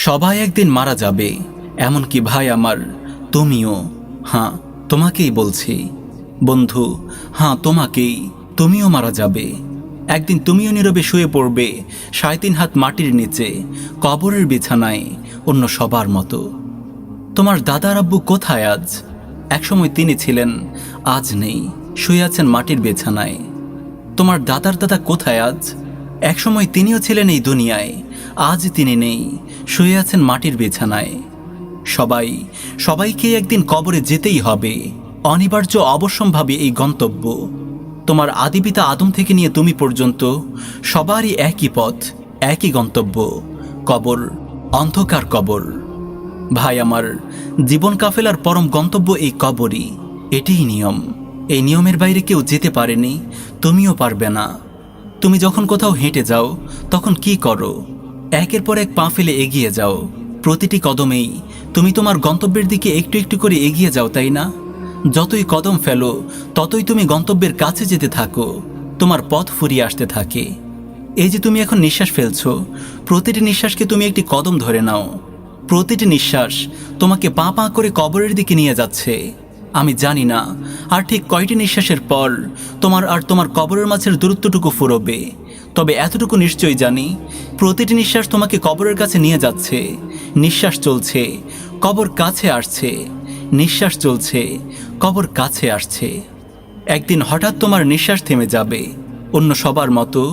সবাই একদিন মারা যাবে, এমনকি ভাই আমার, তুমিও। হ্যাঁ, তোমাকেই বলছি বন্ধু, হ্যাঁ তোমাকেই। তুমিও মারা যাবে একদিন। তুমিও নীরবে শুয়ে পড়বে ৩.৫ হাত মাটির নিচে, কবরের বিছানায়, অন্য সবার মতো। তোমার দাদার আব্বু কোথায় আজ? একসময় তিনি ছিলেন, আজ নেই, শুয়ে আছেন মাটির বিছানায়। তোমার দাদার দাদা কোথায় আজ? একসময় তিনিও ছিলেন এই দুনিয়ায়, আজ তিনি নেই, শুয়ে আছেন মাটির বিছানায়। সবাইকে একদিন কবরে যেতেই হবে, অনিবার্য অবশ্যম্ভাবী এই গন্তব্য। তোমার আদিপিতা আদম থেকে নিয়ে তুমি পর্যন্ত সবারই একই পথ, একই গন্তব্য, কবর, অন্ধকার কবর। ভাই আমার, জীবন কাফেলার পরম গন্তব্য এই কবরই। এটিই নিয়ম। এই নিয়মের বাইরে কেউ যেতে পারেনি, তুমিও পারবে না। তুমি যখন কোথাও হেঁটে যাও তখন কি করো? একের পর এক পা ফেলে এগিয়ে যাও। প্রতিটি কদমেই তুমি তোমার গন্তব্যের দিকে একটু একটু করে এগিয়ে যাও, তাই না? যতই কদম ফেলো ততই তুমি গন্তব্যের কাছে যেতে থাকো, তোমার পথ ফুরিয়ে আসতে থাকে। এই যে তুমি এখন নিঃশ্বাস ফেলছো, প্রতিটি নিঃশ্বাসকে তুমি একটি কদম ধরে নাও। প্রতিটি নিঃশ্বাস তোমাকে পা পা করে কবরের দিকে নিয়ে যাচ্ছে। আমি জানি না আর ঠিক কয়টি নিঃশ্বাসের পর তোমার আর তোমার কবরের মাঝের দূরত্বটুকু ফুরোবে, তবে এতটুকু নিশ্চয়ই জানি, প্রতিটি নিঃশ্বাস তোমাকে কবরের কাছে নিয়ে যাচ্ছে। নিঃশ্বাস চলছে, কবর কাছে আসছে। নিঃশ্বাস চলছে, কবর কাছে আসছে। একদিন হঠাৎ তোমার নিঃশ্বাস থেমে যাবে, অন্য সবার মতো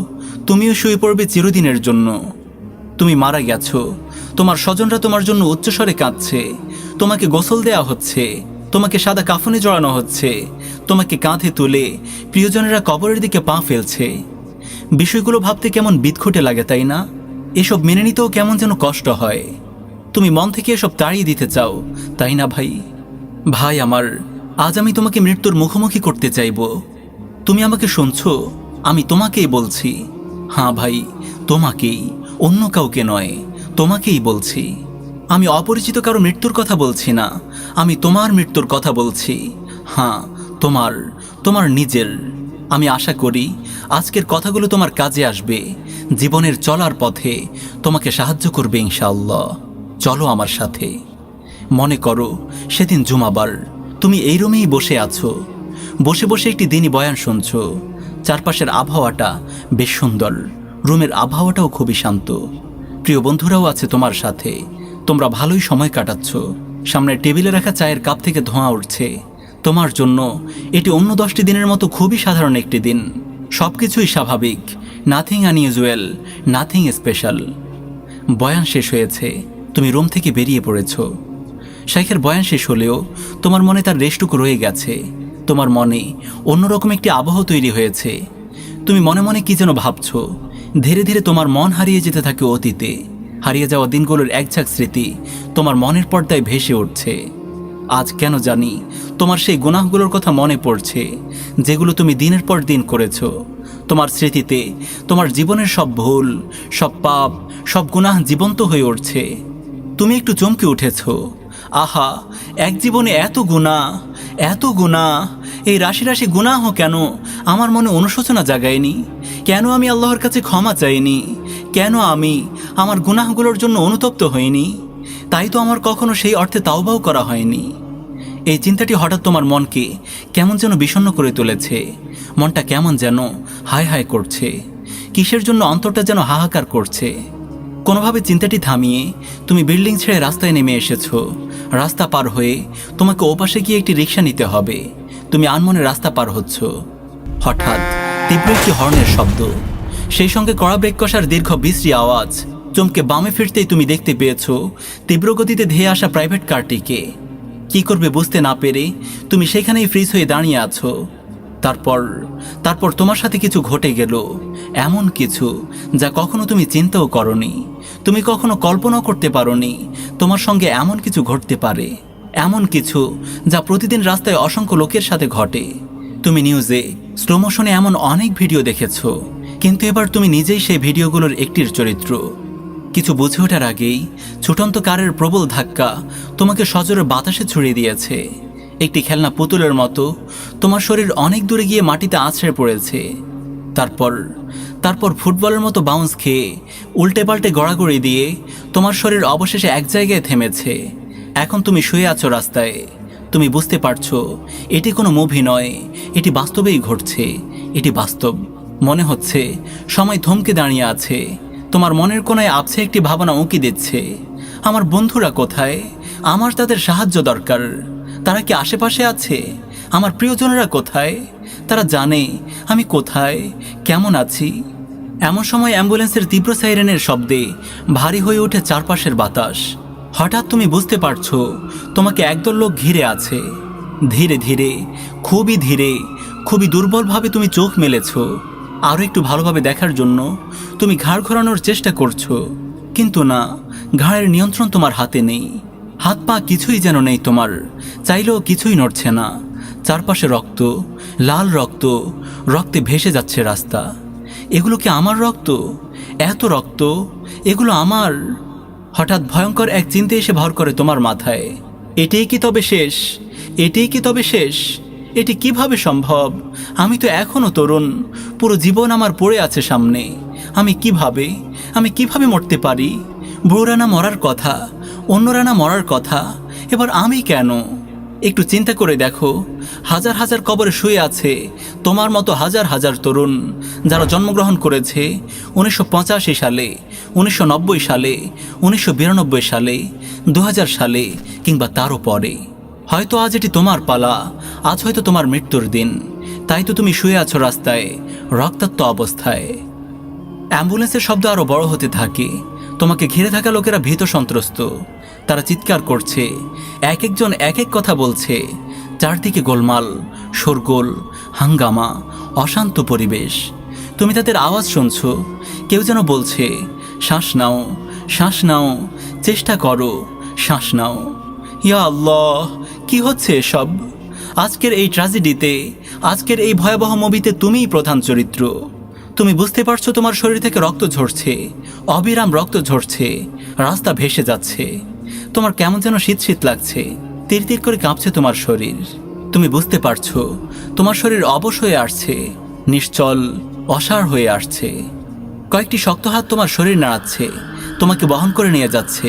তুমিও শুয়ে পড়বে চিরদিনের জন্য। তুমি মারা গেছো, তোমার স্বজনরা তোমার জন্য উচ্চস্বরে কাঁদছে। তোমাকে গোসল দেয়া হচ্ছে, তোমাকে সাদা কাফনে জড়ানো হচ্ছে, তোমাকে কাঁধে তুলে প্রিয়জনেরা কবরের দিকে পা ফেলছে। বিষয়গুলো ভাবতে কেমন বিদঘুটে লাগে, তাই না? এসব মেনে নিতেও কেমন যেন কষ্ট হয়। তুমি মন থেকে এসব তাড়িয়ে দিতে চাও, তাই না ভাই? ভাই আমার, আজ আমি তোমাকে মৃত্যুর মুখোমুখি করতে চাইব। তুমি আমাকে শুনছো? আমি তোমাকেই বলছি। হ্যাঁ ভাই, তোমাকেই, অন্য কাউকে নয়, তোমাকেই বলছি। আমি অপরিচিত কারো মৃত্যুর কথা বলছি না, আমি তোমার মৃত্যুর কথা বলছি। হ্যাঁ, তোমার নিজের। আমি আশা করি আজকের কথাগুলো তোমার কাজে আসবে, জীবনের চলার পথে তোমাকে সাহায্য করবে ইনশাআল্লাহ। চলো আমার সাথে। মনে করো সেদিন জুমাবার, তুমি এই রুমেই বসে আছো, বসে বসে একটি দিনই বয়ান শুনছো। চারপাশের আবহাওয়াটা বেশ সুন্দর, রুমের আবহাওয়াটাও খুবই শান্ত। প্রিয় বন্ধুরাও আছে তোমার সাথে, তোমরা ভালোই সময় কাটাচ্ছ। সামনের টেবিলে রাখা চায়ের কাপ থেকে ধোঁয়া উঠছে। তোমার জন্য এটি অন্য 10টি দিনের মতো খুবই সাধারণ একটি দিন। সব কিছুই স্বাভাবিক, নাথিং আনইউজুয়াল, নাথিং স্পেশাল। বয়ান শেষ হয়েছে, তুমি রুম থেকে বেরিয়ে পড়েছ। শাইখের বয়ান শেষ হলেও তোমার মনে তার রেশটুকু রয়ে গেছে। তোমার মনে অন্যরকম একটি আবহ তৈরি হয়েছে। তুমি মনে মনে কি যেন ভাবছ। ধীরে ধীরে তোমার মন হারিয়ে যেতে থাকে অতীতে। হারিয়ে যাওয়া দিনগুলোর একঝাঁক স্মৃতি তোমার মনের পর্দায় ভেসে উঠছে। আজ কেন জানি তোমার সেই গুনাহগুলোর কথা মনে পড়ছে, যেগুলো তুমি দিনের পর দিন করেছ। তোমার স্মৃতিতে তোমার জীবনের সব ভুল, সব পাপ, সব গুনাহ জীবন্ত হয়ে উঠছে। তুমি একটু চমকে উঠেছ। আহা, এক জীবনে এত গুনাহ, এই রাশি রাশি গুনাহ কেন আমার মনে অনুশোচনা জাগায়নি? কেন আমি আল্লাহর কাছে ক্ষমা চাইনি? কেন আমি আমার গুনাহগুলোর জন্য অনুতপ্ত হইনি? তাই তো আমার কখনো সেই অর্থে তাওবাও করা হয়নি। এই চিন্তাটি হঠাৎ তোমার মনকে কেমন যেন বিষণ্ণ করে তুলেছে। মনটা কেমন যেন হায় হায় করছে। কিসের জন্য অন্তরটা যেন হাহাকার করছে। কোনোভাবে চিন্তাটি থামিয়ে তুমি বিল্ডিং ছেড়ে রাস্তায় নেমে এসেছো। রাস্তা পার হয়ে তোমাকে ওপাশে গিয়ে একটি রিক্সা নিতে হবে। তুমি আনমনে রাস্তা পার হচ্ছ। হঠাৎ তীব্র একটি হর্নের শব্দ, সেই সঙ্গে কড়া ব্রেক কষার দীর্ঘ বিশ্রী আওয়াজ। চমকে বামে ফিরতেই তুমি দেখতে পেয়েছো তীব্র গতিতে ধেয়ে আসা প্রাইভেট কারটিকে। কি করবে বুঝতে না পেরে তুমি সেখানেই ফ্রিজ হয়ে দাঁড়িয়ে আছো। তারপর তোমার সাথে কিছু ঘটে গেল, এমন কিছু যা কখনো তুমি চিন্তাও করনি, তুমি কখনো কল্পনাও করতে পারোনি তোমার সঙ্গে এমন কিছু ঘটতে পারে। এমন কিছু যা প্রতিদিন রাস্তায় অসংখ্য লোকের সাথে ঘটে। তুমি নিউজে স্লো মোশনে এমন অনেক ভিডিও দেখেছো, কিন্তু এবার তুমি নিজেই সেই ভিডিওগুলোর একটির চরিত্র। কিছু বুঝে ওঠার আগেই ছুটন্ত কারের প্রবল ধাক্কা তোমাকে সজোরে বাতাসে ছড়িয়ে দিয়েছে। একটি খেলনা পুতুলের মতো তোমার শরীর অনেক দূরে গিয়ে মাটিতে আছড়ে পড়েছে। তারপর ফুটবলের মতো বাউন্স খেয়ে উল্টে পাল্টে গড়াগড়ি দিয়ে তোমার শরীর অবশেষে এক জায়গায় থেমেছে। এখন তুমি শুয়ে আছো রাস্তায়। তুমি বুঝতে পারছো এটি কোনো মুভি নয়, এটি বাস্তবেই ঘটছে, এটি বাস্তব। মনে হচ্ছে সময় থমকে দাঁড়িয়ে আছে। তোমার মনের কোনায় আবছে একটি ভাবনা উঁকি দিচ্ছে, আমার বন্ধুরা কোথায়? আমার তাদের সাহায্য দরকার। তারা কি আশেপাশে আছে? আমার প্রিয়জনেরা কোথায়? তারা জানে আমি কোথায়, কেমন আছি। এমন সময় অ্যাম্বুলেন্সের তীব্র সাইরেনের শব্দে ভারী হয়ে ওঠে চারপাশের বাতাস। হঠাৎ তুমি বুঝতে পারছো তোমাকে একদল লোক ঘিরে আছে। ধীরে ধীরে, খুবই ধীরে, খুবই দুর্বলভাবে তুমি চোখ মেলেছ। আরও একটু ভালোভাবে দেখার জন্য তুমি ঘাড় ঘোরানোর চেষ্টা করছো, কিন্তু না, ঘাড়ের নিয়ন্ত্রণ তোমার হাতে নেই। হাত পা কিছুই যেন নেই তোমার, চাইলেও কিছুই নড়ছে না। চারপাশে রক্ত, লাল রক্ত, রক্তে ভেসে যাচ্ছে রাস্তা। এগুলো কি আমার রক্ত? এত রক্ত, এগুলো আমার? হঠাৎ ভয়ঙ্কর এক চিন্তা এসে ভর করে তোমার মাথায়। এটাই কি তবে শেষ? এটাই কি তবে শেষ? এটি কিভাবে সম্ভব? আমি তো এখনো তরুণ, পুরো জীবন আমার পড়ে আছে সামনে। আমি কিভাবে মরতে পারি? বুড়োরা না মরার কথা, অন্যরা না মরার কথা, এবার আমি কেন? একটু চিন্তা করে দেখো, হাজার হাজার কবরে শুয়ে আছে তোমার মতো হাজার হাজার তরুণ, যারা জন্মগ্রহণ করেছে 1985 সালে, 1990 সালে, 1992 সালে, 2000 সালে, কিংবা তারও পরে। হয়তো আজ এটি তোমার পালা, আজ হয়তো তোমার মৃত্যুর দিন। তাই তো তুমি শুয়ে আছো রাস্তায়, রক্তাক্ত অবস্থায়। অ্যাম্বুলেন্সের শব্দ আরও বড় হতে থাকে। তোমাকে ঘিরে থাকা লোকেরা ভীত সন্ত্রস্ত। তারা চিৎকার করছে, এক একজন এক এক কথা বলছে। চারদিকে গোলমাল, শোরগোল, হাঙ্গামা, অশান্ত পরিবেশ। তুমি তাদের আওয়াজ শুনছো। কেউ যেন বলছে, শ্বাস নাও, শ্বাস নাও, চেষ্টা করো, শ্বাস নাও। ইয়া আল্লাহ, কি হচ্ছে এসব? আজকের এই ট্র্যাজেডিতে, আজকের এই ভয়াবহ মুভিতে তুমিই প্রধান চরিত্র। তুমি বুঝতে পারছো তোমার শরীর থেকে রক্ত ঝরছে, অবিরাম রক্ত ঝরছে, রাস্তা ভেসে যাচ্ছে। তোমার কেমন যেন শীত শীত লাগছে, তীর তীর করে কাঁপছে তোমার শরীর। তুমি বুঝতে পারছো তোমার শরীর অবশ হয়ে আসছে, নিশ্চল, অসাড় হয়ে আসছে। কয়েকটি শক্ত হাত তোমার শরীর নাড়াচ্ছে, তোমাকে বহন করে নিয়ে যাচ্ছে।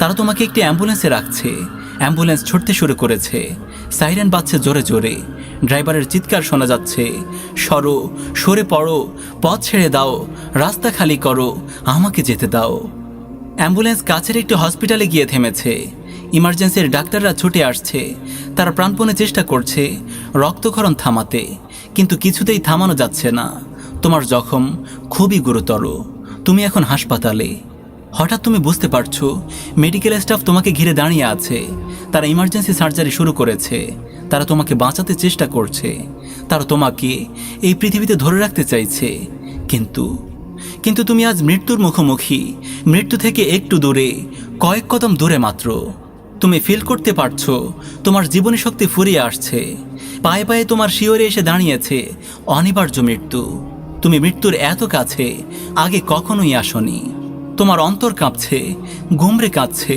তারা তোমাকে একটি অ্যাম্বুলেন্সে রাখছে। অ্যাম্বুলেন্স ছুটতে শুরু করেছে, সাইরেন বাজছে জোরে জোরে। ড্রাইভারের চিৎকার শোনা যাচ্ছে, সরো, সরে পড়ো, পথ ছেড়ে দাও, রাস্তা খালি করো, আমাকে যেতে দাও। অ্যাম্বুলেন্স কাছের একটি হসপিটালে গিয়ে থেমেছে। ইমার্জেন্সির ডাক্তাররা ছুটে আসছে। তারা প্রাণপণে চেষ্টা করছে রক্তক্ষরণ থামাতে, কিন্তু কিছুতেই থামানো যাচ্ছে না। তোমার জখম খুবই গুরুতর, তুমি এখন হাসপাতালে। হঠাৎ তুমি বুঝতে পারছো মেডিকেল স্টাফ তোমাকে ঘিরে দাঁড়িয়ে আছে। তারা ইমার্জেন্সি সার্জারি শুরু করেছে। তারা তোমাকে বাঁচাতে চেষ্টা করছে। তারা তোমাকে এই পৃথিবীতে ধরে রাখতে চাইছে, কিন্তু তুমি আজ মৃত্যুর মুখোমুখি, মৃত্যু থেকে একটু দূরে, কয়েক কদম দূরে মাত্র। তুমি ফিল করতে পারছো তোমার জীবনী শক্তি ফুরিয়ে আসছে। পায়ে পায়ে তোমার শিয়রে এসে দাঁড়িয়েছে অনিবার্য মৃত্যু। তুমি মৃত্যুর এত কাছে আগে কখনোই আসনি। তোমার অন্তর কাঁপছে, গুমরে কাঁদছে।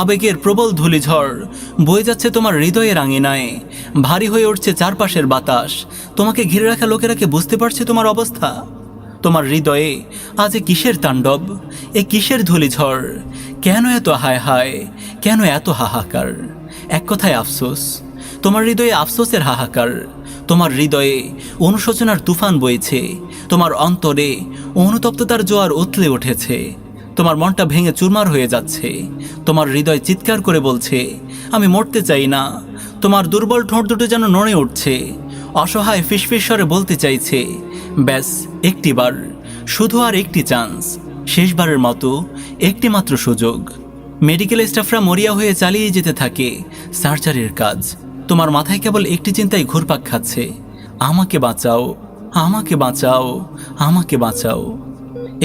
আবেগের প্রবল ধূলিঝড় বয়ে যাচ্ছে তোমার হৃদয়ের আঙিনায়। ভারী হয়ে উঠছে চারপাশের বাতাস। তোমাকে ঘিরে রাখা লোকেরা কি বুঝতে পারছে তোমার অবস্থা? তোমার হৃদয়ে আজ কিসের তাণ্ডব, এ কিসের ধূলিঝড়? কেন এত হায় হায়, কেন এত হাহাকার? এক কথায় আফসোস। তোমার হৃদয়ে আফসোসের হাহাকার। তোমার হৃদয়ে অনুশোচনার তুফান বইছে। তোমার অন্তরে অনুতপ্ততার জোয়ার উথলে উঠেছে। তোমার মনটা ভেঙে চুরমার হয়ে যাচ্ছে। তোমার হৃদয় চিৎকার করে বলছে, আমি মরতে চাই না। তোমার দুর্বল ঠোঁট দুটো যেন নড়ে উঠছে। অসহায় ফিসফিস স্বরে বলতে চাইছে, ব্যাস একটিবার, শুধু আর একটি চান্স, শেষবারের মতো একটি মাত্র সুযোগ। মেডিকেল স্টাফরা মরিয়া হয়ে চালিয়ে যেতে থাকে সার্জারির কাজ। তোমার মাথায় কেবল একটি চিন্তাই ঘুরপাক খাচ্ছে, আমাকে বাঁচাও, আমাকে বাঁচাও, আমাকে বাঁচাও।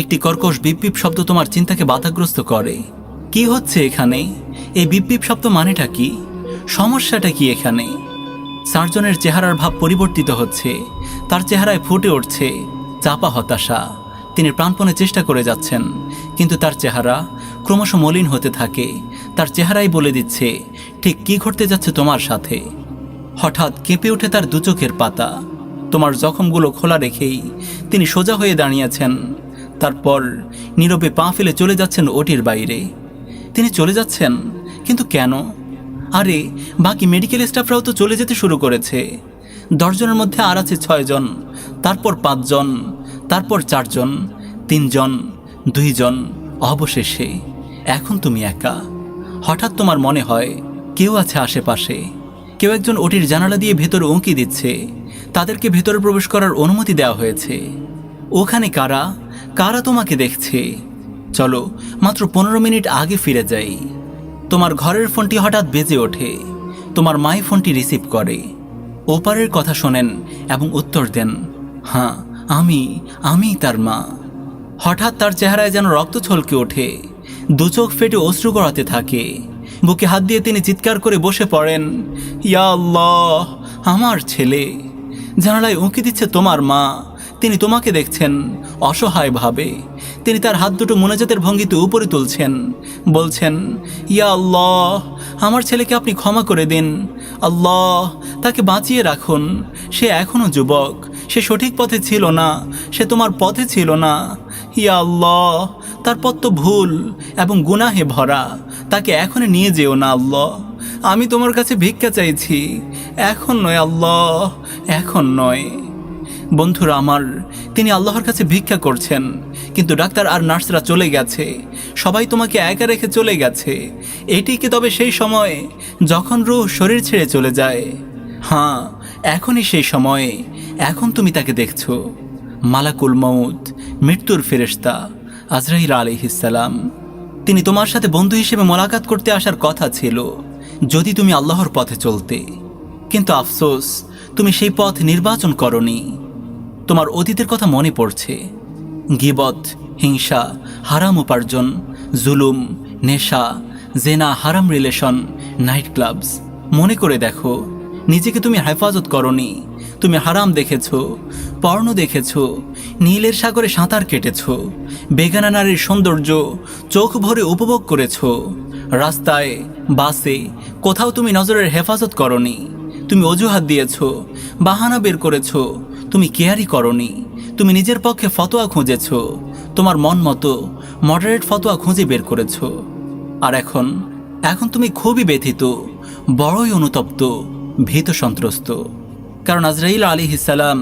একটি কর্কশ বিপ বিপ শব্দ তোমার চিন্তাকে বাধাগ্রস্ত করে। কি হচ্ছে এখানে? এই বিপ বিপ শব্দ মানেটা কি? সমস্যাটা কি এখানে? সার্জনের চেহারার ভাব পরিবর্তিত হচ্ছে। তার চেহারায় ফুটে উঠছে চাপা হতাশা। তিনি প্রাণপণে চেষ্টা করে যাচ্ছেন, কিন্তু তার চেহারা ক্রমশ মলিন হতে থাকে। তার চেহারাই বলে দিচ্ছে ঠিক কি ঘটতে যাচ্ছে তোমার সাথে। হঠাৎ কেঁপে ওঠে তার দু চোখের পাতা। তোমার জখমগুলো খোলা রেখেই তিনি সোজা হয়ে দাঁড়িয়েছেন। তারপর নীরবে পা ফেলে চলে যাচ্ছেন ওটির বাইরে। তিনি চলে যাচ্ছেন, কিন্তু কেন? আরে বাকি মেডিকেল স্টাফরাও তো চলে যেতে শুরু করেছে। 10 জনের মধ্যে আর আছে 6 জন, তারপর 5 জন, তারপর 4 জন, 3 জন, 2 জন, অবশেষে এখন তুমি একা। হঠাৎ তোমার মনে হয় কেউ আছে আশেপাশে। কেউ একজন ওটির জানালা দিয়ে ভেতরে উঁকি দিচ্ছে। তাদেরকে ভেতরে প্রবেশ করার অনুমতি দেওয়া হয়েছে। ওখানে কারা কারা তোমাকে দেখছে? চলো মাত্র 15 মিনিট আগে ফিরে যাই। তোমার ঘরের ফোনটি হঠাৎ বেজে ওঠে। তোমার মাই ফোনটি রিসিভ করে। ওপারের কথা শোনেন এবং উত্তর দেন, হ্যাঁ আমি তার মা। হঠাৎ তার চেহারায় যেন রক্ত ছলকে ওঠে। দু চোখ ফেটে অশ্রু গড়াতে থাকে। বুকে হাত দিয়ে তিনি চিৎকার করে বসে পড়েন, ইয়া আল্লাহ, আমার ছেলে। জানালায় উঁকি দিচ্ছে তোমার মা। তিনি তোমাকে দেখছেন অসহায়ভাবে। তিনি তার হাত দুটো মোনাজাতের ভঙ্গিতে উপরে তুলছেন, বলছেন, ইয়া আল্লাহ, আমার ছেলেকে আপনি ক্ষমা করে দিন। আল্লাহ, তাকে বাঁচিয়ে রাখুন। সে এখনও যুবক। সে সঠিক পথে ছিল না। সে তোমার পথে ছিল না। ইয়া আল্লাহ, তার পথ তো ভুল এবং গুনাহে ভরা। তাকে এখনই নিয়ে যেও না আল্লাহ। আমি তোমার কাছে ভিক্ষা চাইছি। এখন নয় আল্লাহ, এখন নয়। বন্ধুরা আমার, তিনি আল্লাহর কাছে ভিক্ষা করছেন, কিন্তু ডাক্তার আর নার্সরা চলে গেছে। সবাই তোমাকে একা রেখে চলে গেছে। এটি কি তবে সেই সময় যখন রূহ শরীর ছেড়ে চলে যায়? হ্যাঁ, এখনই সেই সময়। এখন তুমি তাকে দেখছো। মালাকুল মউত, মৃত্যুর ফেরেশতা আজরাইল আলাইহিস সালাম। তিনি তোমার সাথে বন্ধু হিসেবে মোলাকাত করতে আসার কথা ছিল যদি তুমি আল্লাহর পথে চলতে। কিন্তু আফসোস, তুমি সেই পথ নির্বাচন করনি। তোমার অতীতের কথা মনে পড়ছে। গীবত, হিংসা, হারাম উপার্জন, জুলুম, নেশা, জেনা, হারাম রিলেশন, নাইট ক্লাবস। মনে করে দেখো, নিজেকে তুমি হেফাজত করনি। তুমি হারাম দেখেছো, পর্ণ দেখেছো, নীলের সাগরে সাঁতার কেটেছো, বেগানা নারীর সৌন্দর্য চোখ ভরে উপভোগ করেছো। রাস্তায়, বাসে, কোথাও তুমি নজরের হেফাজত করনি। তুমি অজুহাত দিয়েছো, বাহানা বের করেছো। তুমি কেয়ারই করনি। তুমি নিজের পক্ষে ফতোয়া খুঁজেছো। তোমার মন মতো মডারেট ফতোয়া খুঁজে বের করেছো। আর এখন তুমি খুবই ব্যথিত, বড়ই অনুতপ্ত, ভীত সন্ত্রস্ত। কারণ আজরাইল আলাইহিস সালাম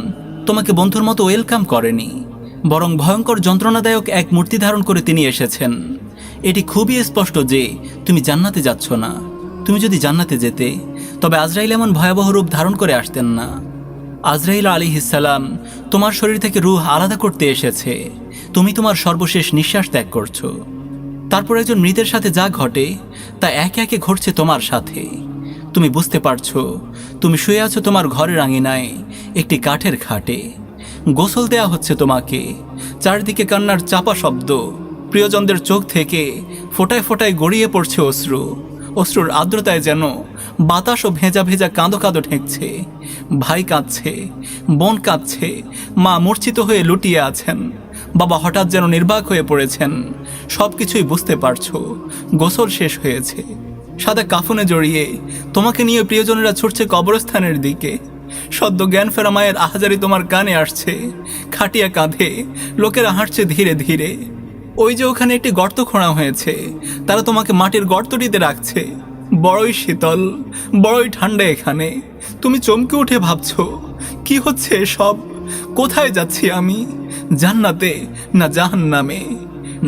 তোমাকে বন্ধুর মতো ওয়েলকাম করেনি, বরং ভয়ঙ্কর যন্ত্রণাদায়ক এক মূর্তি ধারণ করে তিনি এসেছেন। এটি খুবই স্পষ্ট যে তুমি জান্নাতে যাচ্ছ না। তুমি যদি জান্নাতে যেতে, তবে আজরাইল এমন ভয়াবহ রূপ ধারণ করে আসতেন না। আজরাইল আলাইহিস সালাম তোমার শরীর থেকে রূহ আলাদা করতে এসেছে। তুমি তোমার সর্বশেষ নিঃশ্বাস ত্যাগ করছো। তারপর একজন মৃতের সাথে যা ঘটে তা একে একে ঘটছে তোমার সাথে। তুমি বুঝতে পারছো, তুমি শুয়ে আছো তোমার ঘরের আঙিনায় একটি কাঠের খাটে। গোসল দেয়া হচ্ছে তোমাকে। চারদিকে কান্নার চাপা শব্দ। প্রিয়জনদের চোখ থেকে ফোঁটায় ফোঁটায় গড়িয়ে পড়ছে অশ্রু। অশ্রুর আর্দ্রতায় যেন বাতাসও ভেজা ভেজা কাঁদো কাঁদো ঠেকছে। ভাই কাঁদছে, বোন কাঁদছে, মা মূর্ছিত হয়ে লুটিয়ে আছেন, বাবা হঠাৎ যেন নির্বাক হয়ে পড়েছেন। সব কিছুই বুঝতে পারছো। গোসল শেষ হয়েছে। সাদা কাফনে জড়িয়ে তোমাকে নিয়ে প্রিয়জনেরা ছুটছে কবরস্থানের দিকে। সদ্য জ্ঞান ফেরা মায়ের আহাজারি তোমার কানে আসছে। খাটিয়া কাঁধে লোকেরা হাঁটছে ধীরে ধীরে। ওই যে ওখানে একটি গর্ত খোঁড়া হয়েছে, তারা তোমাকে মাটির গর্তটিতে রাখছে। বড়ই শীতল, বড়ই ঠান্ডা এখানে। তুমি চমকে উঠে ভাবছো, কি হচ্ছে এসব? কোথায় যাচ্ছি আমি? জান্নাতে না জাহান্নামে?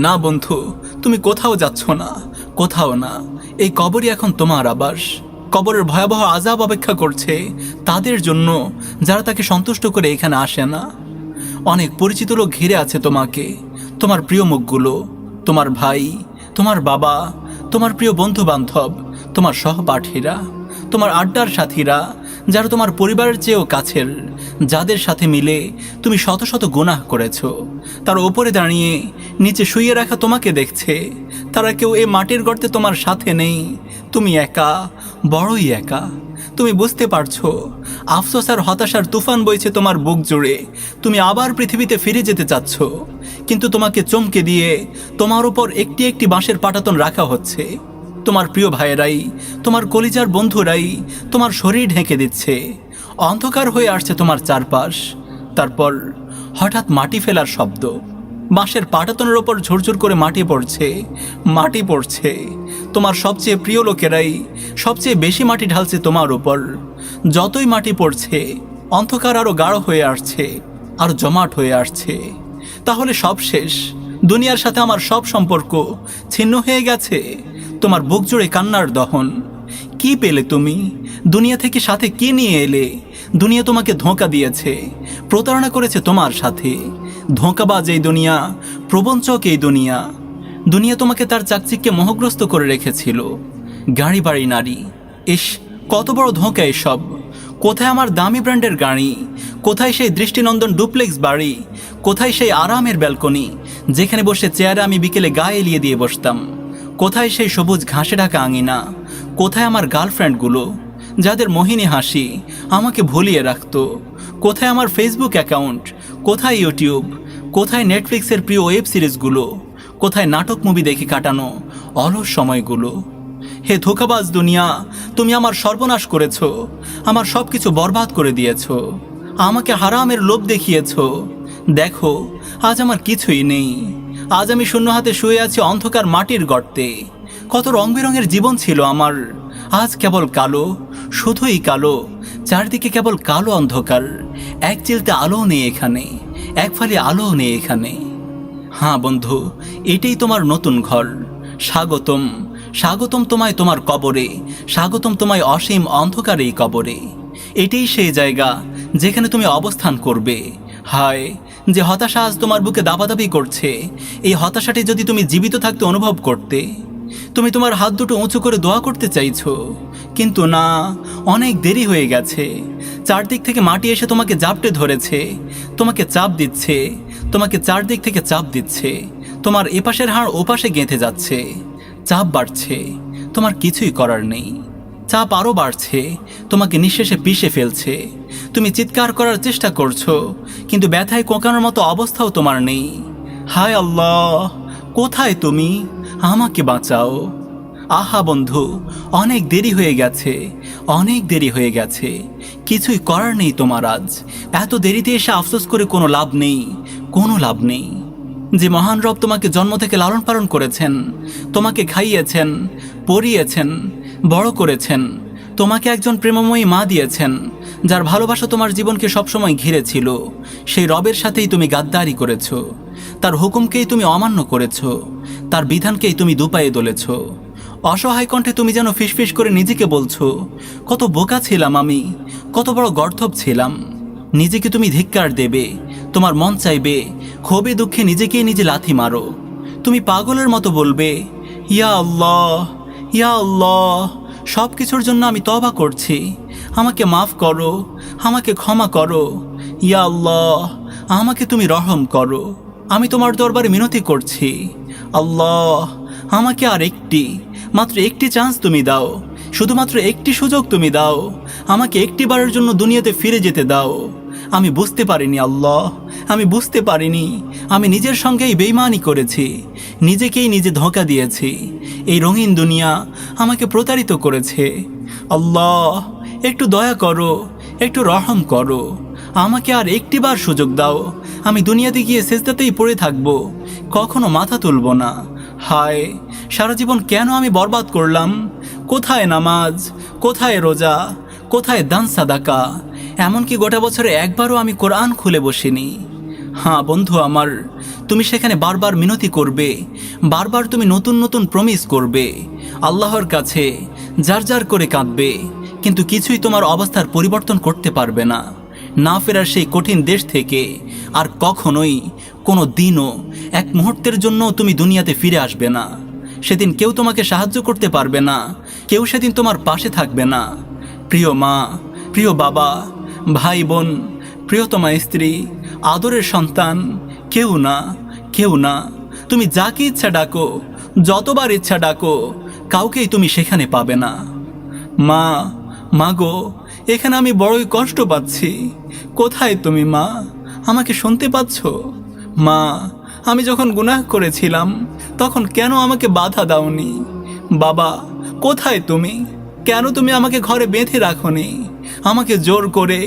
না বন্ধু, তুমি কোথাও যাচ্ছ না, কোথাও না। এই কবরই এখন তোমার আবাস। কবরের ভয়াবহ আযাব অপেক্ষা করছে তাদের জন্য যারা তাকে সন্তুষ্ট করে এখানে আসে না। অনেক পরিচিত লোক ঘিরে আছে তোমাকে। তোমার প্রিয় মুখগুলো, তোমার ভাই, তোমার বাবা, তোমার প্রিয় বন্ধু বান্ধব, তোমার সহপাঠীরা, তোমার আড্ডার সাথীরা, যারা তোমার পরিবারের চেয়েও কাছের, যাদের সাথে মিলে তুমি শত শত গুনাহ করেছো। তার ওপরে দাঁড়িয়ে নিচে শুইয়ে রাখা তোমাকে দেখছে। তারা কেউ এই মাটির গর্তে তোমার সাথে নেই। তুমি একা, বড়ই একা। তুমি বুঝতে পারছো, আফসোস আর হতাশার তুফান বইছে তোমার বুক জুড়ে। তুমি আবার পৃথিবীতে ফিরে যেতে চাচ্ছ, কিন্তু তোমাকে চমকে দিয়ে তোমার উপর একটি একটি বাঁশের পাটাতন রাখা হচ্ছে। তোমার প্রিয় ভাইয়েরাই, তোমার কলিজার বন্ধুরাই তোমার শরীর ঢেকে দিচ্ছে। অন্ধকার হয়ে আসছে তোমার চারপাশ। তারপর হঠাৎ মাটি ফেলার শব্দ, বাঁশের পাটাতনের ওপর ঝুরঝুর করে মাটি পড়ছে। তোমার সবচেয়ে প্রিয় লোকেরাই সবচেয়ে বেশি মাটি ঢালছে তোমার উপর। যতই মাটি পড়ছে, অন্ধকার আরো গাঢ় হয়ে আসছে, আরো জমাট হয়ে আসছে। তাহলে সব শেষ, দুনিয়ার সাথে আমার সব সম্পর্ক ছিন্ন হয়ে গেছে। তোমার বুক জুড়ে কান্নার দহন। কি পেলে তুমি? দুনিয়া থেকে সাথে কি নিয়ে এলে? দুনিয়া তোমাকে ধোঁকা দিয়েছে, প্রতারণা করেছে তোমার সাথে। ধোঁকাবাজ এই দুনিয়া, প্রবঞ্চক এই দুনিয়া। দুনিয়া তোমাকে তার চাকচিক্যে মোহগ্রস্ত করে রেখেছিল। গাড়ি বাড়ি নারী, ইস কত বড় ধোঁকা এসব। কোথায় আমার দামি ব্র্যান্ডের গাড়ি? কোথায় সেই দৃষ্টিনন্দন ডুপ্লেক্স বাড়ি? কোথায় সেই আরামের ব্যালকনি যেখানে বসে চেয়ারে আমি বিকেলে গায়ে এলিয়ে দিয়ে বসতাম? কোথায় সেই সবুজ ঘাসে ঢাকা আঙিনা? কোথায় আমার গার্লফ্রেন্ডগুলো যাদের মোহিনী হাসি আমাকে ভুলিয়ে রাখত? কোথায় আমার ফেসবুক অ্যাকাউন্ট? কোথায় ইউটিউব? কোথায় নেটফ্লিক্সের প্রিয় ওয়েব সিরিজগুলো? কোথায় নাটক মুভি দেখে কাটানো অলস সময়গুলো? হে ধোঁকাবাজ দুনিয়া, তুমি আমার সর্বনাশ করেছ, আমার সব কিছু বরবাদ করে দিয়েছ, আমাকে হারামের লোভ দেখিয়েছ। দেখো, আজ আমার কিছুই নেই। আজ আমি শূন্য হাতে শুয়ে আছি অন্ধকার মাটির গর্তে। কত রং বেরঙের জীবন ছিল আমার, আজ কেবল কালো, শুধুই কালো। চারদিকে কেবল কালো অন্ধকার, এক চিলতে আলো নেই এখানে, এক ফালি আলো নেই এখানে। হ্যাঁ বন্ধু, এটাই তোমার নতুন ঘর। স্বাগতম, স্বাগতম তোমায় তোমার কবরে, স্বাগতম তোমায় অসীম অন্ধকার এই কবরে। এটাই সেই জায়গা যেখানে তুমি অবস্থান করবে। হায়, যে হতাশা আজ তোমার বুকে দাবাদাবি করছে, এই হতাশাটি যদি তুমি জীবিত থাকতে অনুভব করতে। তুমি তোমার হাত দুটো উঁচু করে দোয়া করতে চাইছো, কিন্তু না, অনেক দেরি হয়ে গেছে। চারদিক থেকে মাটি এসে তোমাকে জাপটে ধরেছে, তোমাকে চাপ দিচ্ছে, তোমাকে চারদিক থেকে চাপ দিচ্ছে। তোমার এপাশের হাড় ওপাশে গেঁথে যাচ্ছে, চাপ বাড়ছে, তোমার কিছুই করার নেই। চাপ আরও বাড়ছে, তোমাকে নিঃশেষে পিষে ফেলছে। তুমি চিৎকার করার চেষ্টা করছো, কিন্তু ব্যথায় কোঁকানোর মতো অবস্থাও তোমার নেই। হায় আল্লাহ, কোথায় তুমি? আমাকে বাঁচাও। আহা বন্ধু, অনেক দেরি হয়ে গেছে, অনেক দেরি হয়ে গেছে। কিছুই করার নেই তোমার আজ। এত দেরিতে এসে আফসোস করে কোনো লাভ নেই, কোনো লাভ নেই। যে মহান রব তোমাকে জন্ম থেকে লালন পালন করেছেন, তোমাকে খাইয়েছেন, পরিয়েছেন, বড় করেছেন, তোমাকে একজন প্রেমময়ী মা দিয়েছেন, যার ভালোবাসা তোমার জীবনকে সবসময় ঘিরে ছিল, সেই রবের সাথেই তুমি গাদ্দারি করেছ। তার হুকুমকেই তুমি অমান্য করেছ, তার বিধানকেই তুমি দুপায়ে দলেছ। অসহায় কণ্ঠে তুমি যেন ফিসফিস করে নিজেকে বলছো, কত বোকা ছিলাম আমি, কত বড় গর্ধব ছিলাম। নিজেকে তুমি ধিক্কার দেবে, তোমার মন চাইবে ক্ষোভে দুঃখে নিজেকেই নিজে লাথি মারো। তুমি পাগলের মতো বলবে, ইয়া আল্লাহ, ইয়া আল্লাহ, সব কিছুর জন্য আমি তওবা করছি, আমাকে মাফ করো, আমাকে ক্ষমা করো। ইয়া আল্লাহ, আমাকে তুমি রহম করো। আমি তোমার দরবারে মিনতি করছি, আল্লাহ, আমাকে আর মাত্র একটি চান্স তুমি দাও, শুধুমাত্র একটি সুযোগ তুমি দাও। আমাকে একটি বারের জন্য দুনিয়াতে ফিরে যেতে দাও। আমি বুঝতে পারিনি আল্লাহ, আমি বুঝতে পারিনি। আমি নিজের সঙ্গেই বেইমানি করেছি, নিজেকেই নিজে ধোঁকা দিয়েছি। এই রঙিন দুনিয়া আমাকে প্রতারিত করেছে। আল্লাহ, একটু দয়া করো, একটু রহম করো। আমাকে আর একটিবার সুযোগ দাও। আমি দুনিয়াতে গিয়ে সেজদাতেই পড়ে থাকবো, কখনো মাথা তুলব না। হায়, সারা জীবন কেন আমি বরবাদ করলাম? কোথায় নামাজ, কোথায় রোজা, কোথায় দান সাদাকা? এমনকি গোটা বছরে একবারও আমি কোরআন খুলে বসিনি। হ্যাঁ বন্ধু আমার, তুমি সেখানে বারবার মিনতি করবে, বারবার তুমি নতুন নতুন প্রমিস করবে আল্লাহর কাছে, যার যার করে কাঁদবে, কিন্তু কিছুই তোমার অবস্থার পরিবর্তন করতে পারবে না। না ফেরার সেই কঠিন দেশ থেকে আর কখনোই, কোনো দিনও, এক মুহূর্তের জন্য তুমি দুনিয়াতে ফিরে আসবে না। সেদিন কেউ তোমাকে সাহায্য করতে পারবে না, কেউ সেদিন তোমার পাশে থাকবে না। প্রিয় মা, প্রিয় বাবা, ভাই বোন, প্রিয়তমা স্ত্রী, আদরের সন্তান, কেউ না, কেউ না। তুমি যাকে ইচ্ছা ডাকো, যতবার ইচ্ছা ডাকো, কাউকেই তুমি সেখানে পাবে না। মা, মাগো, এখানে আমি বড়ই কষ্ট পাচ্ছি। কোথায় তুমি মা? আমাকে শুনতে পাচ্ছ? মা, আমি যখন গুনাহ করেছিলাম তখন কেন আমাকে বাধা দাওনি? বাবা, কোথায় তুমি? কেন তুমি আমাকে ঘরে বেঁধে রাখোনি? আমাকে জোর করে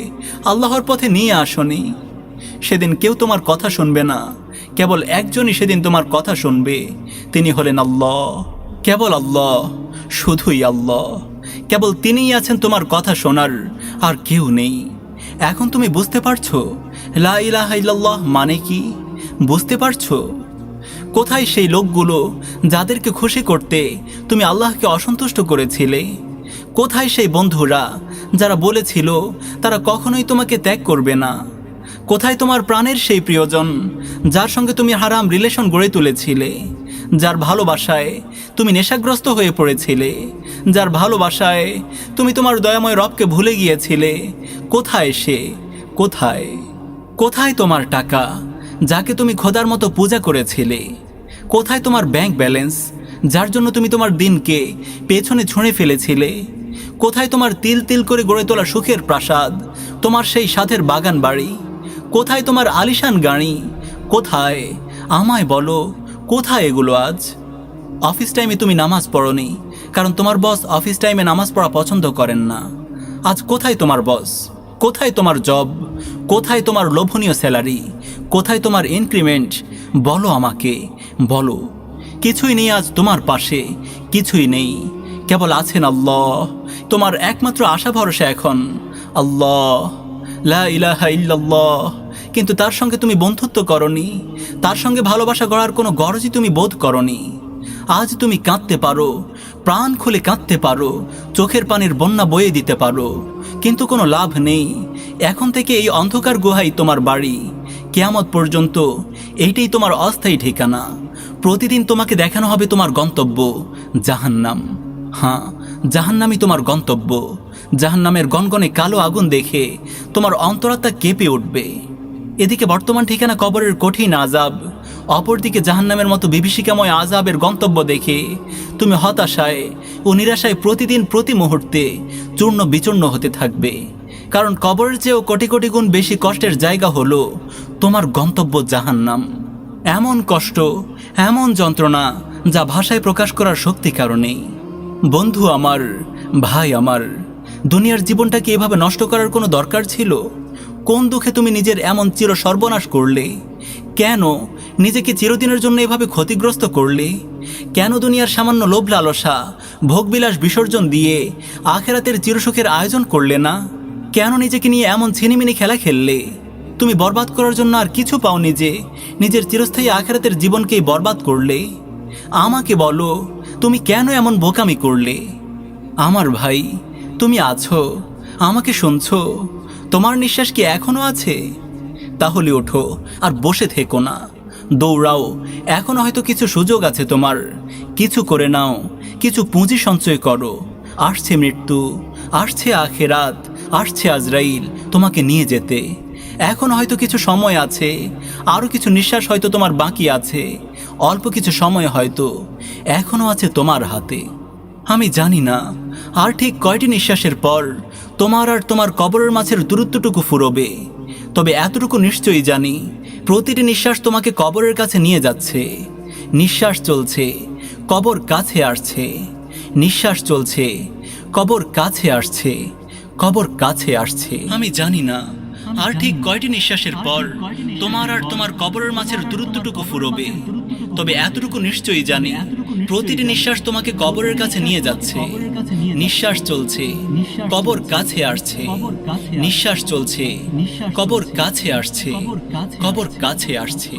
আল্লাহর পথে নিয়ে আসনি। সেদিন কেউ তোমার কথা শুনবে না, কেবল একজনই সেদিন তোমার কথা শুনবে, তিনি হলেন আল্লাহ। কেবল আল্লাহ, শুধুই আল্লাহ। কেবল তিনিই আছেন তোমার কথা শোনার, আর কেউ নেই। এখন তুমি বুঝতে পারছো লা ইলাহা ইল্লাল্লাহ মানে কি? বুঝতে পারছো? কোথায় সেই লোকগুলো যাদেরকে খুশি করতে তুমি আল্লাহকে অসন্তুষ্ট করেছিলে? কোথায় সেই বন্ধুরা যারা বলেছিল তারা কখনোই তোমাকে ত্যাগ করবে না? কোথায় তোমার প্রাণের সেই প্রিয়জন যার সঙ্গে তুমি হারাম রিলেশন গড়ে তুলেছিলে, যার ভালোবাসায় তুমি নেশাগ্রস্ত হয়ে পড়েছিলে, যার ভালোবাসায় তুমি তোমার দয়াময় রবকে ভুলে গিয়েছিলে? কোথায় সে? কোথায়? কোথায় তোমার টাকা যাকে তুমি খোদার মতো পূজা করেছিলে? কোথায় তোমার ব্যাংক ব্যালেন্স যার জন্য তুমি তোমার দিনকে পেছনে ছুঁড়ে ফেলেছিলে? কোথায় তোমার তিল তিল করে গড়ে তোলা সুখের প্রাসাদ, তোমার সেই সাধের বাগান বাড়ি? কোথায় তোমার আলিশান গাড়ি? কোথায়? আমায় বলো, কোথায় এগুলো আজ? অফিস টাইমে তুমি নামাজ পড়োনি, কারণ তোমার বস অফিস টাইমে নামাজ পড়া পছন্দ করেন না। আজ কোথায় তোমার বস? কোথায় তোমার জব? কোথায় তোমার লোভনীয় স্যালারি? কোথায় তোমার ইনক্রিমেন্ট? বলো আমাকে, বলো। কিছুই নেই আজ তোমার পাশে, কিছুই নেই। কেবল আছেন আল্লাহ। তোমার একমাত্র আশা ভরসা এখন আল্লাহ, লা ইলাহা ইল্লাল্লাহ। কিন্তু তার সঙ্গে তুমি বন্ধুত্ব করনি, তার সঙ্গে ভালোবাসা গড়ার কোনো গরজই তুমি বোধ করনি। আজ তুমি কাঁদতে পারো, প্রাণ খুলে কাঁদতে পারো, চোখের পানির বন্যা বয়ে দিতে পারো, কিন্তু কোনো লাভ নেই। এখন থেকে এই অন্ধকার গুহাই তোমার বাড়ি, কিয়ামত পর্যন্ত এইটাই তোমার অস্থায়ী ঠিকানা। প্রতিদিন তোমাকে দেখানো হবে তোমার গন্তব্য জাহান্নাম। হ্যাঁ, জাহান্নামই তোমার গন্তব্য। জাহান্নামের গনগনে কালো আগুন দেখে তোমার অন্তরাত্মা কেঁপে উঠবে। এদিকে বর্তমান ঠিকানা কবরের কঠিন আযাব, অপরদিকে জাহান্নামের মতো বিভীষিকাময় আযাবের গন্তব্য দেখে তুমি হতাশায় ও নিরাশায় প্রতিদিন প্রতি মুহূর্তে চূর্ণ বিচূর্ণ হতে থাকবে। কারণ কবরের চেয়েও কোটি কোটি গুণ বেশি কষ্টের জায়গা হলো তোমার গন্তব্য জাহান্নাম। এমন কষ্ট, এমন যন্ত্রণা যা ভাষায় প্রকাশ করার শক্তি কারণেই। বন্ধু আমার, ভাই আমার, দুনিয়ার জীবনটাকে এভাবে নষ্ট করার কোনো দরকার ছিল? কোন দুঃখে তুমি নিজের এমন চির সর্বনাশ করলে? কেন নিজেকে চিরদিনের জন্য এভাবে ক্ষতিগ্রস্ত করলে? কেন দুনিয়ার সামান্য লোভ লালসা ভোগবিলাস বিসর্জন দিয়ে আখেরাতের চিরসুখের আয়োজন করলে না? কেন নিজেকে নিয়ে এমন ছিনিমিনি খেলা খেললে? তুমি বরবাদ করার জন্য আর কিছু পাওনি যে নিজের চিরস্থায়ী আখেরাতের জীবনকেই বরবাদ করলে? আমাকে বলো, তুমি কেন এমন বোকামি করলে? আমার ভাই, তুমি আছো, আমাকে শুনছো? তোমার নিঃশ্বাস কি এখনো আছে? তাহলে ওঠো, আর বসে থেকো না, দৌড়াও। এখনো হয়তো কিছু সুযোগ আছে তোমার। কিছু করে নাও, কিছু পুঁজি সঞ্চয় করো। আসছে মৃত্যু, আসছে আখেরাত, আসছে আজরাইল তোমাকে নিয়ে যেতে। এখন হয়তো কিছু সময় আছে, আরও কিছু নিঃশ্বাস হয়তো তোমার বাকি আছে, অল্প কিছু সময় হয়তো এখনো আছে তোমার হাতে। আমি জানি না আর ঠিক কয়টি নিঃশ্বাসের পর তোমার আর তোমার কবরের মাঝের দূরত্বটুকু ফুরোবে, তবে এতটুকু নিশ্চয়ই জানি প্রতিটি নিঃশ্বাস তোমাকে কবরের কাছে নিয়ে যাচ্ছে। নিঃশ্বাস চলছে, কবর কাছে আসছে। নিঃশ্বাস চলছে, কবর কাছে আসছে, কবর কাছে আসছে। আমি জানি না আর ঠিক কয়টি নিঃশ্বাসের পর তোমার আর তোমার কবরের মাঝের দূরত্বটুকু ফুরোবে, তবে এতটুকু নিশ্চয়ই জানি প্রতিটি নিঃশ্বাস তোমাকে কবরের কাছে নিয়ে যাচ্ছে। নিঃশ্বাস চলছে, কবর কাছে আসছে। নিঃশ্বাস চলছে, কবর কাছে আসছে, কবর কাছে আসছে।